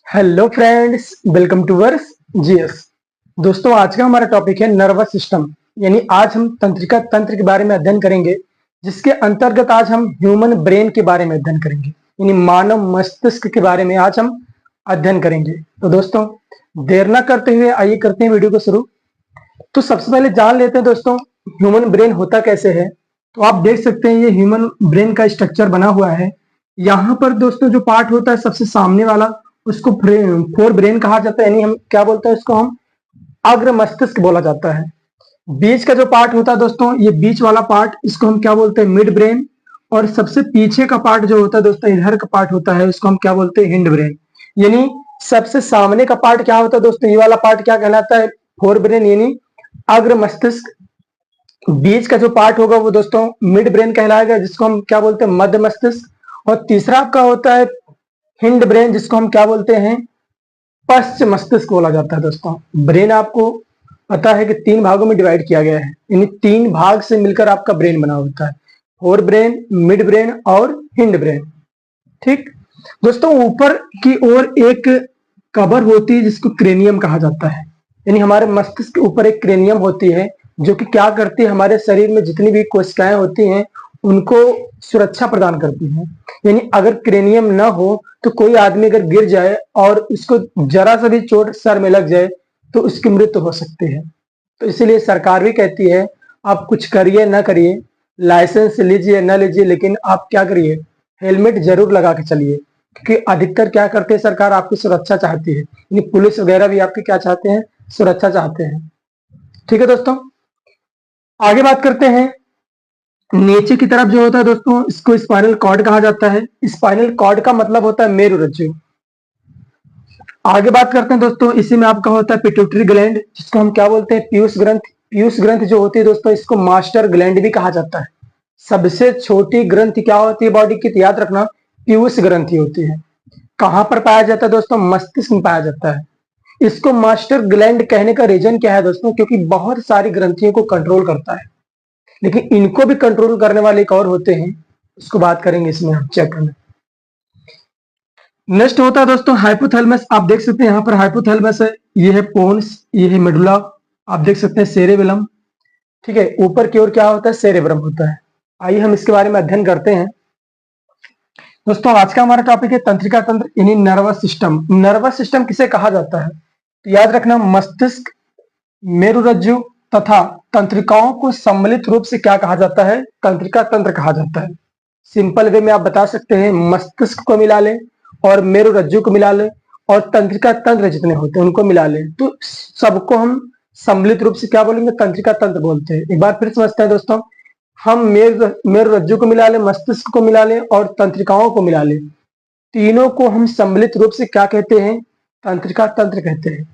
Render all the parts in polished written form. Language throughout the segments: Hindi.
हेलो फ्रेंड्स, वेलकम टू वर्स जीएस। दोस्तों, आज का हमारा टॉपिक है नर्वस सिस्टम। यानी आज हम तंत्रिका तंत्र के बारे में अध्ययन करेंगे, जिसके अंतर्गत आज हम ह्यूमन ब्रेन के बारे में अध्ययन करेंगे। यानी मानव मस्तिष्क के बारे में आज हम अध्ययन करेंगे। तो दोस्तों, देर ना करते हुए आइए करते हैं वीडियो को शुरू। तो सबसे पहले जान लेते हैं दोस्तों, ह्यूमन ब्रेन होता कैसे है। तो आप देख सकते हैं ये ह्यूमन ब्रेन का स्ट्रक्चर बना हुआ है। यहाँ पर दोस्तों जो पार्ट होता है सबसे सामने वाला, उसको फोर ब्रेन कहा जाता है। यानी हम क्या बोलते हैं, उसको हम अग्र मस्तिष्क बोला जाता है। बीच का जो पार्ट होता है दोस्तों, ये बीच वाला पार्ट, इसको हम क्या बोलते हैं, मिड ब्रेन। और सबसे पीछे का पार्ट जो होता है दोस्तों, इधर का पार्ट होता है, उसको हम क्या बोलते हैं, हिंड ब्रेन। यानी सबसे सामने का पार्ट क्या होता है दोस्तों, ये वाला पार्ट क्या कहलाता है, फोर ब्रेन यानी अग्र मस्तिष्क। बीच का जो पार्ट होगा वो दोस्तों मिड ब्रेन कहलाएगा, जिसको हम क्या बोलते हैं, मध्य मस्तिष्क। और तीसरा आपका होता है हिंड ब्रेन, जिसको हम क्या बोलते हैं, पश्च मस्तिष्क बोला जाता है। दोस्तों, ब्रेन आपको पता है कि तीन भागों में डिवाइड किया गया है। यानी तीन भाग से मिलकर आपका ब्रेन बना होता है, फोर ब्रेन, मिड ब्रेन और हिंड ब्रेन। ठीक दोस्तों, ऊपर की ओर एक कवर होती है जिसको क्रेनियम कहा जाता है। यानी हमारे मस्तिष्क के ऊपर एक क्रेनियम होती है, जो कि क्या करती है, हमारे शरीर में जितनी भी कोशिकाएं होती हैं उनको सुरक्षा प्रदान करती हैं। यानी अगर क्रेनियम ना हो तो कोई आदमी अगर गिर जाए और उसको जरा सा भी चोट सर में लग जाए तो उसकी मृत्यु हो सकती है। तो इसीलिए सरकार भी कहती है, आप कुछ करिए ना करिए, लाइसेंस लीजिए ना लीजिए, लेकिन आप क्या करिए, हेलमेट जरूर लगा के चलिए। क्योंकि अधिकतर क्या करते हैं, सरकार आपकी सुरक्षा चाहती है। यानी पुलिस वगैरह भी आपकी क्या चाहते हैं, सुरक्षा चाहते हैं। ठीक है दोस्तों, आगे बात करते हैं। नीचे की तरफ जो होता है दोस्तों, इसको स्पाइनल कॉर्ड कहा जाता है। स्पाइनल कॉर्ड का मतलब होता है मेरुरज्जु। आगे बात करते हैं दोस्तों, इसी में आपका होता है पिट्यूटरी ग्लैंड, जिसको हम क्या बोलते हैं, पीयूष ग्रंथ। पीयूष ग्रंथ जो होती है दोस्तों, इसको मास्टर ग्लैंड भी कहा जाता है। सबसे छोटी ग्रंथि क्या होती है बॉडी की, तो याद रखना, पीयूष ग्रंथि होती है। कहां पर पाया जाता है दोस्तों, मस्तिष्क में पाया जाता है। इसको मास्टर ग्लैंड कहने का रीजन क्या है दोस्तों, क्योंकि बहुत सारी ग्रंथियों को कंट्रोल करता है। लेकिन इनको भी कंट्रोल करने वाले एक और होते हैं, उसको बात करेंगे इसमें हम चैप्टर में। नेक्स्ट होता है दोस्तों हाइपोथैलेमस। आप देख सकते हैं यहाँ पर हाइपोथैलेमस है, ये है पोन्स, ये है मेडुला, आप देख सकते हैं सेरेबेलम। ठीक है, ऊपर की ओर क्या होता है, सेरेब्रम होता है। आइए हम इसके बारे में अध्ययन करते हैं। दोस्तों, आज का हमारा टॉपिक है तंत्रिका तंत्र यानी नर्वस सिस्टम। नर्वस सिस्टम किसे कहा जाता है, तो याद रखना, मस्तिष्क, मेरुरज्जु तथा तंत्रिकाओं को सम्मिलित रूप से क्या कहा जाता है, तंत्रिका तंत्र कहा जाता है। सिंपल वे में आप बता सकते हैं, मस्तिष्क को मिला लें और मेरुरज्जु को मिला लें और तंत्रिका तंत्र जितने होते हैं उनको मिला लें, तो सबको हम सम्मिलित रूप से क्या बोलेंगे, तंत्रिका तंत्र बोलते हैं। एक बार फिर समझते हैं दोस्तों, हम मेरुरज्जु को मिला लें, मस्तिष्क को मिला लें और तंत्रिकाओं को मिला लें, तीनों को हम सम्मिलित रूप से क्या कहते हैं, तंत्रिका तंत्र कहते हैं।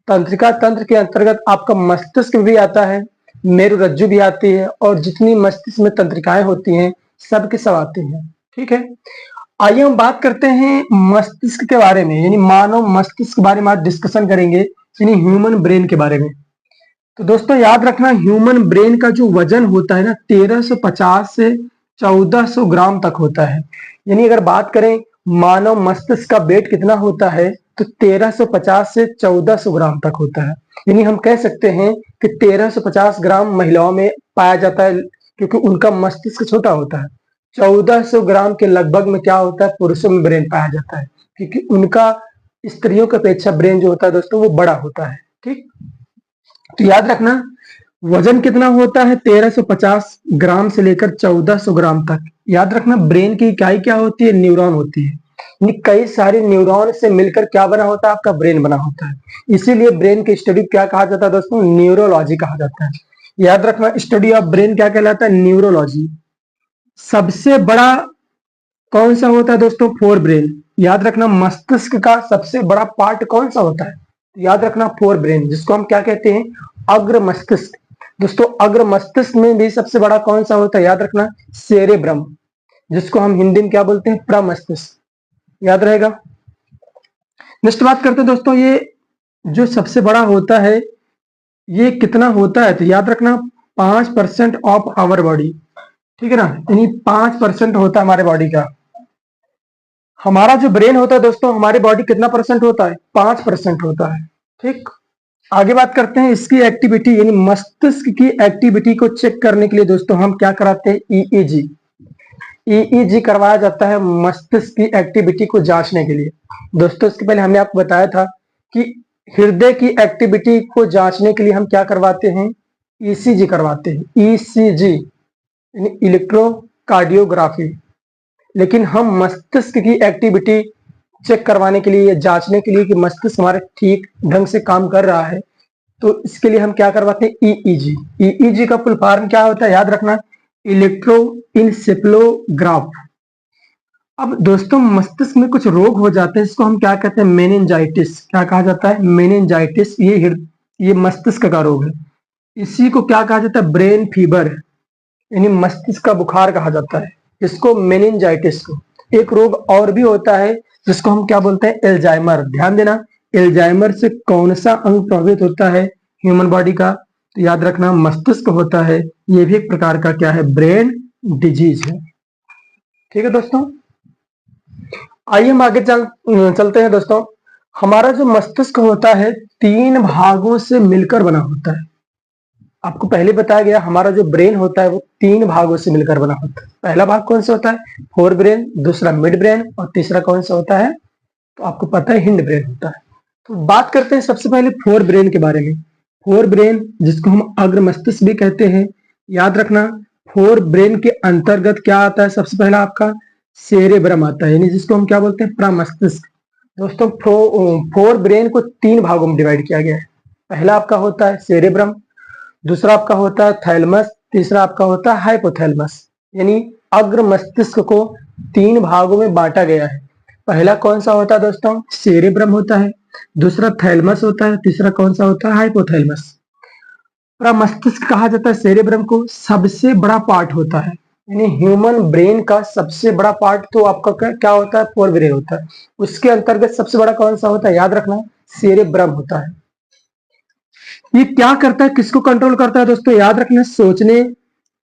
तंत्रिका तंत्र के अंतर्गत आपका मस्तिष्क भी आता है, मेरुरज्जु भी आती है और जितनी मस्तिष्क में तंत्रिकाएं होती हैं सब के सब आती हैं। ठीक है, आइए हम बात करते हैं मस्तिष्क के बारे में, यानी मानव मस्तिष्क के बारे में आज डिस्कशन करेंगे, यानी ह्यूमन ब्रेन के बारे में। तो दोस्तों याद रखना, ह्यूमन ब्रेन का जो वजन होता है ना, 1350 से 1400 ग्राम तक होता है। यानी अगर बात करें मानव मस्तिष्क का वेट कितना होता है, तो 1350 से 1400 ग्राम तक होता है। यानी हम कह सकते हैं कि 1350 ग्राम महिलाओं में पाया जाता है, क्योंकि उनका मस्तिष्क छोटा होता है। 1400 ग्राम के लगभग में क्या होता है, पुरुषों में ब्रेन पाया जाता है, क्योंकि उनका स्त्रियों की अपेक्षा ब्रेन जो होता है दोस्तों वो बड़ा होता है। ठीक, तो याद रखना, वजन कितना होता है, 1350 ग्राम से लेकर 1400 ग्राम तक। याद रखना, ब्रेन की इकाई क्या होती है, न्यूरॉन होती है। यानी कई सारे न्यूरॉन से मिलकर क्या बना होता है, आपका ब्रेन बना होता है। इसीलिए ब्रेन की स्टडी क्या कहा जाता है दोस्तों, न्यूरोलॉजी कहा जाता है। याद रखना, स्टडी ऑफ ब्रेन क्या कहलाता है, न्यूरोलॉजी। सबसे बड़ा कौन सा होता है दोस्तों, फोर ब्रेन। याद रखना, मस्तिष्क का सबसे बड़ा पार्ट कौन सा होता है, तो याद रखना फोर ब्रेन, जिसको हम क्या कहते हैं, अग्र मस्तिष्क। दोस्तों, अग्र मस्तिष्क में भी सबसे बड़ा कौन सा होता है, याद रखना, सेरेब्रम, जिसको हम हिंदी में क्या बोलते हैं, प्रमस्तिष्क। याद रहेगा। नेक्स्ट बात करते हैं दोस्तों, ये जो सबसे बड़ा होता है ये कितना होता है, तो याद रखना 5% ऑफ आवर बॉडी। ठीक है ना, यानी 5% होता है हमारे बॉडी का। हमारा जो ब्रेन होता है दोस्तों, हमारी बॉडी कितना परसेंट होता है? 5% होता है। ठीक, आगे बात करते हैं इसकी एक्टिविटी, यानी मस्तिष्क की एक्टिविटी को चेक करने के लिए दोस्तों हम क्या कराते हैं? ईईजी। ईईजी करवाया जाता है मस्तिष्क की एक्टिविटी को जांचने के लिए। दोस्तों इसके पहले हमने आपको बताया था कि हृदय की एक्टिविटी को जांचने के लिए हम क्या करवाते हैं? ईसीजी करवाते हैं। ईसीजी यानी इलेक्ट्रोकार्डियोग्राफी। लेकिन हम मस्तिष्क की एक्टिविटी चेक करवाने के लिए, जांचने के लिए कि मस्तिष्क हमारे ठीक ढंग से काम कर रहा है, तो इसके लिए हम क्या करवाते हैं? ईईजी। ईईजी का फुल फॉर्म क्या होता है? याद रखना, इलेक्ट्रोइंसेफ्लोग्राफ। अब दोस्तों मस्तिष्क में कुछ रोग हो जाते हैं, इसको हम क्या कहते हैं? मेनिंजाइटिस। क्या कहा जाता है? मेनिंजाइटिस। ये मस्तिष्क का रोग है। इसी को क्या कहा जाता है? ब्रेन फीवर, यानी मस्तिष्क का बुखार कहा जाता है इसको, मेनिंजाइटिस को। एक रोग और भी होता है जिसको हम क्या बोलते हैं? एल्जाइमर। ध्यान देना, एल्जाइमर से कौन सा अंग प्रभावित होता है ह्यूमन बॉडी का? तो याद रखना मस्तिष्क होता है। ये भी एक प्रकार का क्या है? ब्रेन डिजीज है। ठीक है दोस्तों, आइए हम आगे चलते हैं दोस्तों। हमारा जो मस्तिष्क होता है 3 भागों से मिलकर बना होता है। आपको पहले बताया गया हमारा जो ब्रेन होता है वो 3 भागों से मिलकर बना होता है। पहला भाग कौन सा होता है? फोर ब्रेन, दूसरा मिड ब्रेन और तीसरा कौन सा होता है? तो आपको पता है हिंड ब्रेन होता है। तो बात करते हैं सबसे पहले फोर ब्रेन के बारे में। फोर ब्रेन जिसको हम अग्र मस्तिष्क भी कहते हैं। याद रखना फोर ब्रेन के अंतर्गत क्या आता है? सबसे पहला आपका सेरेब्रम आता है, यानी जिसको हम क्या बोलते हैं? प्रमस्तिष्क। दोस्तों फोर ब्रेन को 3 भागों में डिवाइड किया गया है। पहला आपका होता है सेरेब्रम, दूसरा आपका होता है थैलमस, तीसरा आपका होता है हाइपोथैलमस। यानी अग्र मस्तिष्क को 3 भागों में बांटा गया है। पहला कौन सा होता है दोस्तों? सेरेब्रम होता है, दूसरा थैलमस होता है, तीसरा कौन सा होता है? हाइपोथैलमस। प्रमस्तिष्क कहा जाता है सेरेब्रम को। सबसे बड़ा पार्ट होता है, यानी ह्यूमन ब्रेन का सबसे बड़ा पार्ट तो आपका क्या होता है? फोर ब्रेन होता है। उसके अंतर्गत सबसे बड़ा कौन सा होता है? याद रखना सेरेब्रम होता है। ये क्या करता है? किसको कंट्रोल करता है दोस्तों? याद रखना सोचने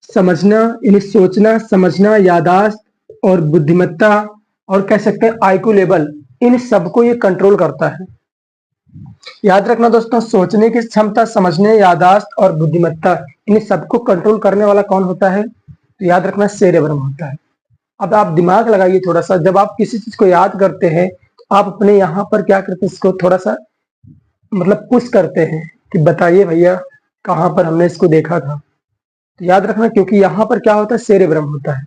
समझना, यानी सोचना समझना, यादाश्त और बुद्धिमत्ता, और कह सकते हैं आईक्यू लेवल, इन सबको ये कंट्रोल करता है। याद रखना दोस्तों सोचने की क्षमता, समझने, यादाश्त और बुद्धिमत्ता, इन सबको कंट्रोल करने वाला कौन होता है? तो याद रखना सेरेब्रम होता है। अब आप दिमाग लगाइए थोड़ा सा, जब आप किसी चीज को याद करते हैं तो आप अपने यहाँ पर क्या करते हैं? इसको थोड़ा सा मतलब पुश करते हैं कि बताइए भैया कहाँ पर हमने इसको देखा था। तो याद रखना क्योंकि यहाँ पर क्या होता है? सेरेब्रम होता है।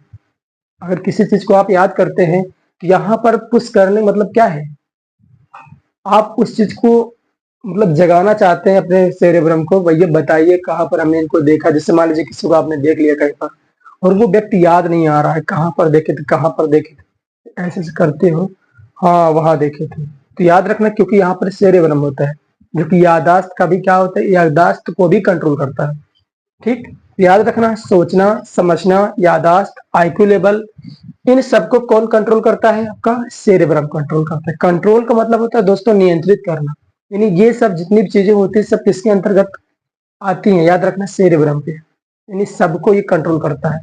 अगर किसी चीज को आप याद करते हैं तो यहाँ पर पुश करने मतलब क्या है? आप उस चीज को मतलब जगाना चाहते हैं अपने सेरेब्रम को, भैया बताइए कहाँ पर हमने इनको देखा। जैसे मान लीजिए किसी को आपने देख लिया कहीं पर और वो व्यक्ति याद नहीं आ रहा है कहाँ पर देखे थे, कहाँ पर देखे थे, ऐसे करते हो, हाँ वहां देखे थे। तो याद रखना क्योंकि यहाँ पर सेरेब्रम होता है जो कि यादाश्त का भी क्या होता है? यादाश्त को भी कंट्रोल करता है। ठीक, याद रखना सोचना समझना, यादाश्त, आईक्यू लेवल, इन सबको कौन कंट्रोल करता है? आपका सेरेब्रम कंट्रोल करता है। कंट्रोल का मतलब होता है दोस्तों नियंत्रित करना, यानी ये सब जितनी भी चीजें होती है सब किसके अंतर्गत आती हैं? याद रखना सेरेब्रम पे, यानी सबको ये कंट्रोल करता है।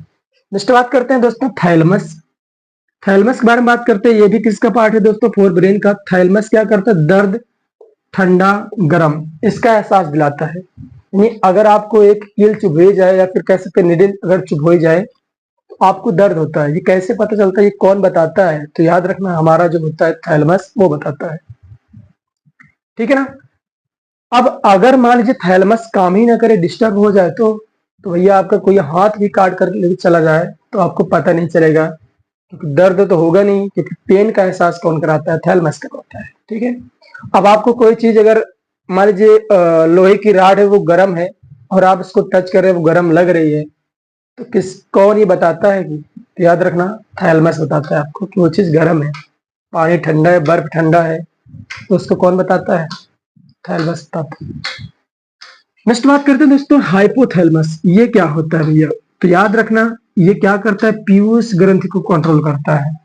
नेक्स्ट बात करते हैं दोस्तों थैलमस। थैलमस के बारे में बात करते हैं। ये भी किसका पार्ट है दोस्तों? फोर ब्रेन का। थैलमस क्या करता है? दर्द, ठंडा, गरम, इसका एहसास दिलाता है। यानी अगर आपको एक कील चुभ जाए या फिर कह सकते निडिल अगर चुभ जाए तो आपको दर्द होता है। ये कैसे पता चलता है? ये कौन बताता है? तो याद रखना हमारा जो होता है थैलमस वो बताता है। ठीक है ना। अब अगर मान लीजिए थैलमस काम ही ना करे, डिस्टर्ब हो जाए तो भैया आपका कोई हाथ भी काट कर लेके चला जाए तो आपको पता नहीं चलेगा, क्योंकि दर्द तो होगा नहीं, क्योंकि पेन का एहसास कौन कराता है? थैलमस कराता है। ठीक है। अब आपको कोई चीज अगर मान लीजिए लोहे की राड है वो गर्म है और आप उसको टच कर रहे हैं वो गर्म लग रही है, तो कौन ये बताता है? कि तो याद रखना थैलमस बताता है आपको कि वो चीज गर्म है। पानी ठंडा है, बर्फ ठंडा है, तो उसको कौन बताता है? थैलमस बताता है। नेक्स्ट बात करते हैं दोस्तों हाइपोथैलमस। ये क्या होता है भैया? तो याद रखना ये क्या करता है? पीयूष ग्रंथि को कंट्रोल करता है।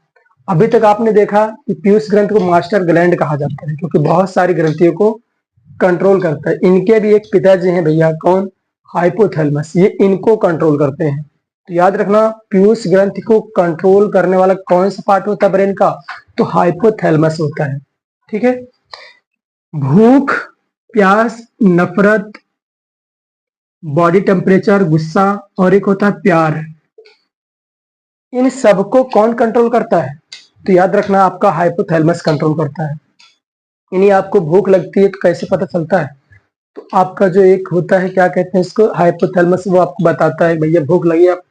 अभी तक आपने देखा कि पीयूष ग्रंथि को मास्टर ग्लैंड कहा जाता है, क्योंकि बहुत सारी ग्रंथियों को कंट्रोल करता है। इनके भी एक पिताजी हैं भैया, कौन? हाइपोथैलमस। ये इनको कंट्रोल करते हैं। तो याद रखना पीयूष ग्रंथि को कंट्रोल करने वाला कौन सा पार्ट होता है ब्रेन का? तो हाइपोथैलेमस होता है। ठीक है, भूख, प्यास, नफरत, बॉडी टेम्परेचर, गुस्सा और एक होता है प्यार, इन सबको कौन कंट्रोल करता है? तो याद रखना आपका हाइपोथैलेमस कंट्रोल करता है। यानी आपको भूख लगती है तो कैसे पता चलता है? तो आपका जो एक होता है, क्या कहते हैं इसको, हाइपोथैलेमस, वो आपको बताता है भैया भूख लगी, आप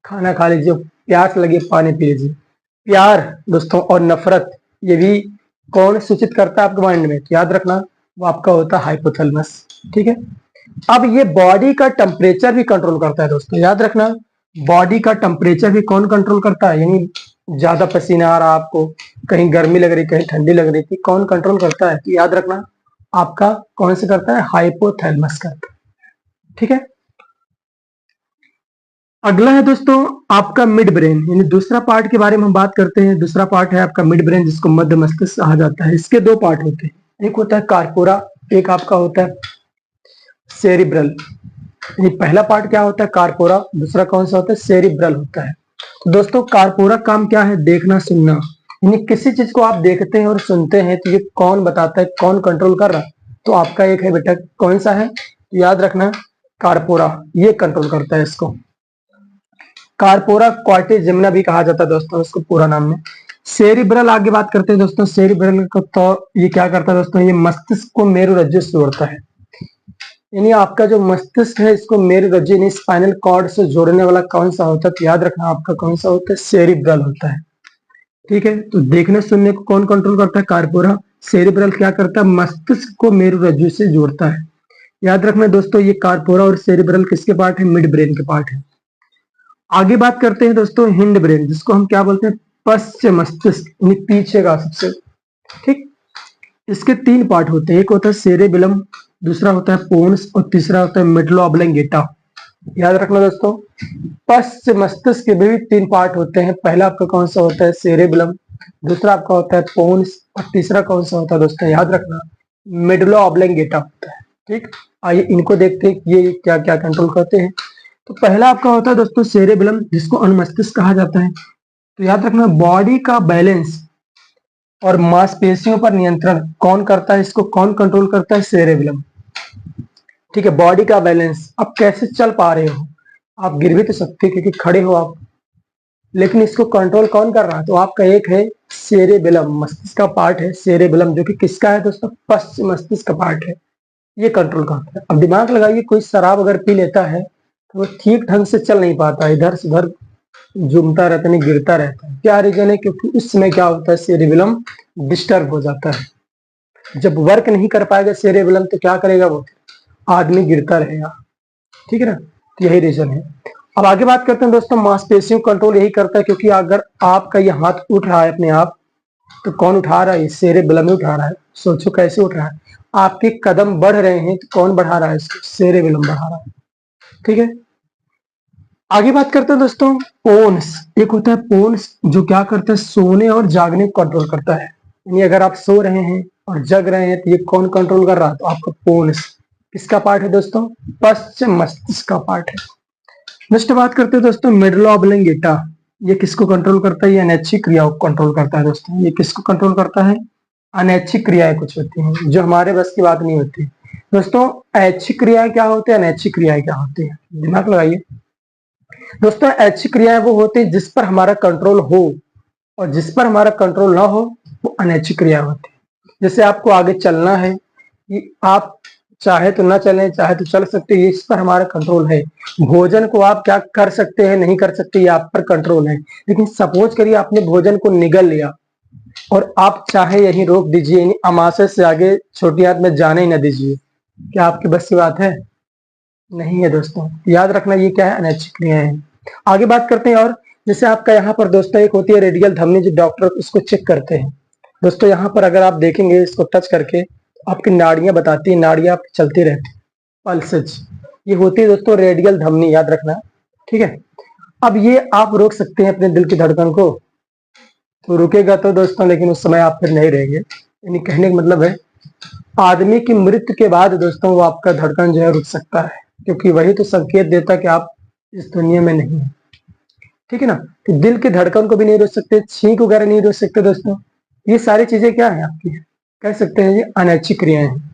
खाना खा लीजिए, प्यास लगी पानी पी लीजिए। प्यार दोस्तों और नफरत, ये भी कौन सूचित करता है आपके माइंड में? तो याद रखना वो आपका होता है हाइपोथैलेमस। ठीक है, अब ये बॉडी का टेम्परेचर भी कंट्रोल करता है दोस्तों। याद रखना बॉडी का टेम्परेचर भी कौन कंट्रोल करता है? यानी ज्यादा पसीना आ रहा आपको, कहीं गर्मी लग रही, कहीं ठंडी लग रही थी, कौन कंट्रोल करता है? तो याद रखना आपका कौन से करता है? हाइपोथैलेमस करता है। ठीक है, अगला है दोस्तों आपका मिड ब्रेन, यानी दूसरा पार्ट के बारे में हम बात करते हैं। दूसरा पार्ट है आपका मिड ब्रेन, जिसको मध्य मस्तिष्क कहा जाता है। इसके दो पार्ट होते हैं, एक होता है कार्पोरा, एक आपका होता है सेरिब्रल। ये पहला पार्ट क्या होता है? कार्पोरा। दूसरा कौन सा होता है? सेरिब्रल होता है। तो दोस्तों कार्पोरा काम क्या है? देखना सुनना, यानी किसी चीज को आप देखते हैं और सुनते हैं तो ये कौन बताता है, कौन कंट्रोल कर रहा है? तो आपका एक है बेटा, कौन सा है? तो याद रखना कार्पोरा, ये कंट्रोल करता है इसको। कार्पोरा क्वार्टिजिमिना भी कहा जाता है दोस्तों इसको पूरा नाम में। सेरिब्रल आगे बात करते हैं दोस्तों। सेरिब्रल को तो ये क्या करता है दोस्तों? ये मस्तिष्क को मेरुरज्जु से जोड़ता है। यानी आपका जो मस्तिष्क है इसको मेरुरज्जु यानी स्पाइनल कॉर्ड से जोड़ने वाला कौन सा होता है? तो याद रखना आपका कौन सा होता है? सेरिब्रल होता है। ठीक है, तो देखने सुनने को कौन कंट्रोल करता है? कार्पोरा। सेरिब्रल क्या करता है? मस्तिष्क को मेरुरज्जु से जोड़ता है। याद रखना दोस्तों ये कार्पोरा और सेरिब्रल किसके पार्ट है? मिड ब्रेन के पार्ट है। आगे बात करते हैं दोस्तों हिंड ब्रेन, जिसको हम क्या बोलते हैं? पश्च मस्तिष्क, यानी पीछे का सबसे। ठीक, इसके तीन पार्ट होते हैं, एक होता है सेरेबेलम, दूसरा होता है पोन्स और तीसरा होता है मेडुला ऑब्लंगेटा। याद रखना दोस्तों पश्च मस्तिष्क के भी तीन पार्ट होते हैं। पहला आपका कौन सा होता है? सेरेबेलम, दूसरा आपका होता है पोन्स और तीसरा कौन सा होता है दोस्तों? याद रखना मेडुला ऑब्लंगेटा होता है। ठीक, आइए इनको देखते हैं ये क्या क्या कंट्रोल करते हैं। तो पहला आपका होता है दोस्तों सेरेबेलम, जिसको अनुमस्तिष्क कहा जाता है। तो याद रखना बॉडी का बैलेंस और मांसपेशियों पर नियंत्रण कौन करता है? इसको कौन कंट्रोल करता है? सेरेबेलम। ठीक है, बॉडी का बैलेंस, आप कैसे चल पा रहे हो, आप गिर भी तो सकते हैं क्योंकि खड़े हो आप, लेकिन इसको कंट्रोल कौन कर रहा है? तो आपका एक है सेरेबेलम, मस्तिष्क का पार्ट है सेरेबेलम, जो कि किसका है दोस्तों? पश्च मस्तिष्क का पार्ट है, ये कंट्रोल करता है। अब दिमाग लगाइए, कोई शराब अगर पी लेता है तो वो ठीक ढंग से चल नहीं पाता, इधर से उधर झूमता रहता, नहीं गिरता रहता है। क्या रीजन है? क्योंकि उस समय क्या होता है? सेरेबेलम डिस्टर्ब हो जाता है। जब वर्क नहीं कर पाएगा सेरेबेलम तो क्या करेगा? वो आदमी गिरता रहेगा। ठीक है ना, तो यही रीजन है। अब आगे बात करते हैं दोस्तों मांसपेशियों कंट्रोल यही करता है, क्योंकि अगर आपका ये हाथ उठ रहा है अपने आप तो कौन उठा रहा है? सेरेबेलम ही उठा रहा है। सोचो कैसे उठ रहा है? आपके कदम बढ़ रहे हैं तो कौन बढ़ा रहा है इसको? सेरेबेलम बढ़ा रहा है। ठीक है, आगे बात करते हैं दोस्तों पोन्स। एक होता है पोन्स जो क्या करता है? सोने और जागने को कंट्रोल करता है। यानी अगर आप सो रहे हैं और जग रहे हैं तो ये कौन कंट्रोल कर रहा है? तो आपका पोन्स किसका पार्ट है दोस्तों? पश्च मस्तिष्क का पार्ट है। नेक्स्ट बात करते हैं दोस्तों मेडुला ऑब्लंगेटा, ये किसको कंट्रोल करता है? ये अनैच्छिक क्रियाओं को कंट्रोल करता है दोस्तों। ये किसको कंट्रोल करता है? अनैच्छिक क्रियाएं कुछ होती हैं जो हमारे बस की बात नहीं होती दोस्तों। ऐच्छिक क्रियाएं क्या होती है, अनैच्छिक क्रियाएं क्या होती है? दिमाग लगाइए दोस्तों। ऐच्छिक क्रियाएं वो होती है जिस पर हमारा कंट्रोल हो, और जिस पर हमारा कंट्रोल ना हो वो अनैच्छिक क्रिया होती है। जैसे आपको आगे चलना है, आप चाहे तो ना चलें, चाहे तो चल सकते हैं, इस पर हमारा कंट्रोल है। भोजन को आप क्या कर सकते हैं, नहीं कर सकते, ये आप पर कंट्रोल है। लेकिन सपोज करिए आपने भोजन को निगल लिया और आप चाहे यही रोक दीजिए, यानी अमाशय से आगे छोटी हाथ में जाने ही ना दीजिए, क्या आपकी बस की बात है? नहीं है दोस्तों। याद रखना ये क्या है? अनैच्छिक क्रियाएं हैं। आगे बात करते हैं और जैसे आपका यहाँ पर दोस्तों एक होती है रेडियल धमनी, जो डॉक्टर इसको चेक करते हैं दोस्तों। यहाँ पर अगर आप देखेंगे इसको टच करके, आपकी नाड़ियां बताती है, नाड़ियां आपकी चलती रहती, पल्सेज, ये होती है दोस्तों रेडियल धमनी, याद रखना। ठीक है, अब ये आप रोक सकते हैं अपने दिल की धड़कन को, तो रुकेगा तो दोस्तों, लेकिन उस समय आप फिर नहीं रहेंगे। यानी कहने का मतलब है आदमी की मृत्यु के बाद दोस्तों वो आपका धड़कन जो है रुक सकता है, क्योंकि वही तो संकेत देता है कि आप इस दुनिया में नहीं है। ठीक है ना, तो दिल की धड़कन को भी नहीं रोक सकते, छींक वगैरह नहीं रोक सकते दोस्तों। ये सारी चीजें क्या है आपकी, कह सकते हैं ये अनैच्छिक क्रियाएं हैं।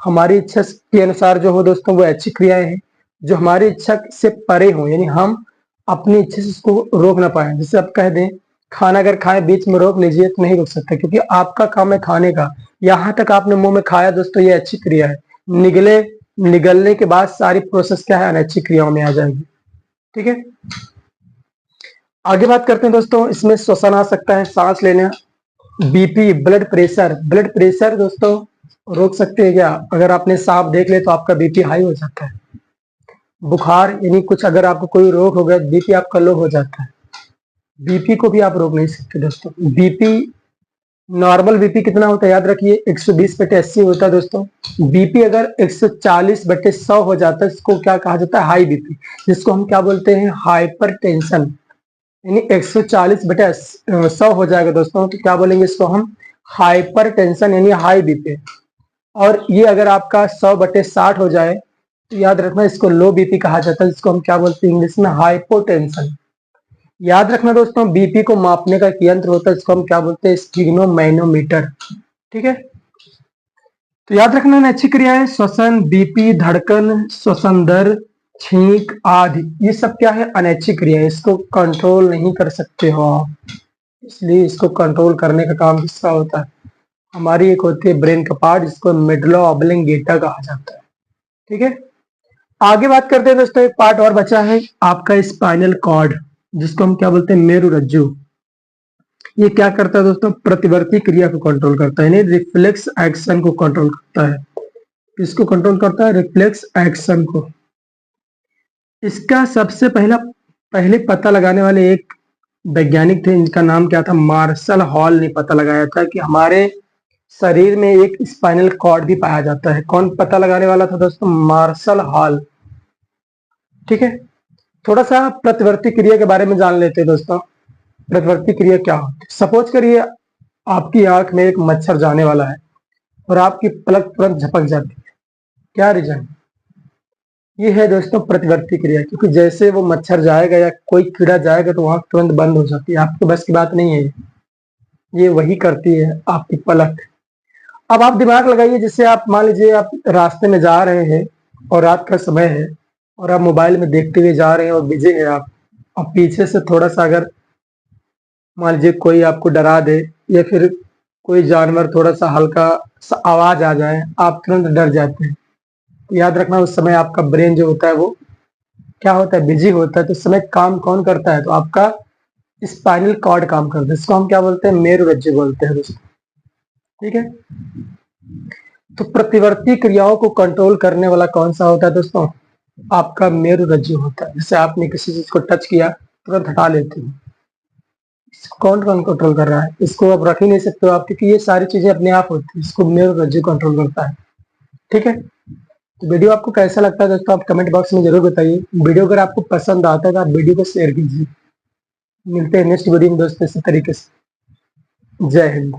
हमारी इच्छा के अनुसार जो हो दोस्तों वो ऐच्छिक क्रियाएं हैं, जो हमारी इच्छा से परे हो, यानी हम अपनी इच्छा से उसको रोक ना पाए। जैसे आप कह दें खाना अगर खाए बीच में रोक लीजिए तो नहीं रोक सकते, क्योंकि आपका काम है खाने का, यहाँ तक आपने मुंह में खाया दोस्तों, ये अच्छी क्रिया है। निगलने के बाद सारी प्रोसेस क्या है, अनैच्छिक क्रियाओं में आ जाएगी। ठीक है, आगे बात करते हैं दोस्तों। इसमें श्वसन आ सकता है, सांस लेना, बीपी, ब्लड प्रेशर दोस्तों रोक सकते हैं क्या, अगर आपने सांप देख ले तो आपका बीपी हाई हो जाता है। बुखार यानी कुछ अगर आपको कोई रोग हो गया, बीपी आपका लो हो जाता है। बीपी को भी आप रोक नहीं सकते दोस्तों। बीपी, नॉर्मल बीपी कितना होता है याद रखिए, 120/80 होता है दोस्तों। बीपी अगर 140/100 हो जाता है, इसको क्या कहा जाता है, हाई बीपी, जिसको हम क्या बोलते हैं, हाइपर टेंशन। यानी 140/100 हो जाएगा दोस्तों, तो क्या बोलेंगे इसको हम, हाइपर टेंशन यानी हाई बीपी। और ये अगर आपका 100/60 हो जाए तो याद रखना इसको लो बीपी कहा जाता है, जिसको हम क्या बोलते हैं इंग्लिश में, हाइपोटेंशन। याद रखना दोस्तों, बीपी को मापने का एक यंत्र होता है, जिसको हम क्या बोलते हैं, स्फिग्नोमैनोमीटर। ठीक है, तो याद रखना ना, अच्छी क्रिया है, श्वसन, बीपी, धड़कन, श्वसन दर, छींक आदि, ये सब क्या है, अनैच्छिक क्रिया है। इसको कंट्रोल नहीं कर सकते हो आप, इसलिए इसको कंट्रोल करने का काम किसका होता है, हमारी एक होती है ब्रेन का पार्ट, जिसको मेडुला ऑब्लिंगेटा कहा जाता है। ठीक है, आगे बात करते हैं दोस्तों, एक पार्ट और बचा है आपका स्पाइनल कॉर्ड, जिसको हम क्या बोलते हैं, मेरुरज्जु। ये क्या करता है दोस्तों, प्रतिवर्ती क्रिया को कंट्रोल करता है, यानी रिफ्लेक्स एक्शन को कंट्रोल करता है। इसको कंट्रोल करता है, रिफ्लेक्स एक्शन को। इसका सबसे पहले पता लगाने वाले एक वैज्ञानिक थे, इनका नाम क्या था, मार्शल हॉल ने पता लगाया था कि हमारे शरीर में एक स्पाइनल कॉर्ड भी पाया जाता है। कौन पता लगाने वाला था दोस्तों, मार्शल हॉल। ठीक है, थोड़ा सा प्रतिवर्ती क्रिया के बारे में जान लेते हैं दोस्तों। प्रतिवर्ती क्रिया क्या होती है, सपोज करिए आपकी आंख में एक मच्छर जाने वाला है और आपकी पलक तुरंत झपक जाती है, क्या रीजन, ये है दोस्तों प्रतिवर्ती क्रिया। क्योंकि जैसे वो मच्छर जाएगा या कोई कीड़ा जाएगा तो आंख तुरंत बंद हो जाती है, आपके बस की बात नहीं है, ये वही करती है आपकी पलक। अब आप दिमाग लगाइए, जैसे आप मान लीजिए आप रास्ते में जा रहे हैं और रात का समय है और आप मोबाइल में देखते हुए जा रहे हैं और बिजी हैं आप, और पीछे से थोड़ा सा अगर मान लीजिए कोई आपको डरा दे या फिर कोई जानवर थोड़ा सा हल्का सा आवाज आ जाए, आप तुरंत डर जाते हैं। तो याद रखना उस समय आपका ब्रेन जो होता है वो क्या होता है, बिजी होता है। तो उस समय काम कौन करता है, तो आपका स्पाइनल कॉर्ड काम करता है, इसको हम क्या बोलते हैं, मेरुरज्जु बोलते हैं दोस्तों। ठीक है, तो प्रतिवर्ती क्रियाओं को कंट्रोल करने वाला कौन सा होता है दोस्तों, आपका मेरुरज्जु होता है। जैसे आपने किसी चीज को टच किया तुरंत हटा लेते हैं, कौन कौन कंट्रोल कर रहा है, इसको आप रख ही नहीं सकते हो आप, क्योंकि ये सारी चीजें अपने आप होती है, इसको मेरुरज्जु कंट्रोल करता है। ठीक है, तो वीडियो आपको कैसा लगता है दोस्तों, आप कमेंट बॉक्स में जरूर बताइए। वीडियो अगर आपको पसंद आता है तो आप वीडियो को शेयर कीजिए। मिलते हैं नेक्स्ट वीडियो में दोस्तों इसी तरीके से। जय हिंद।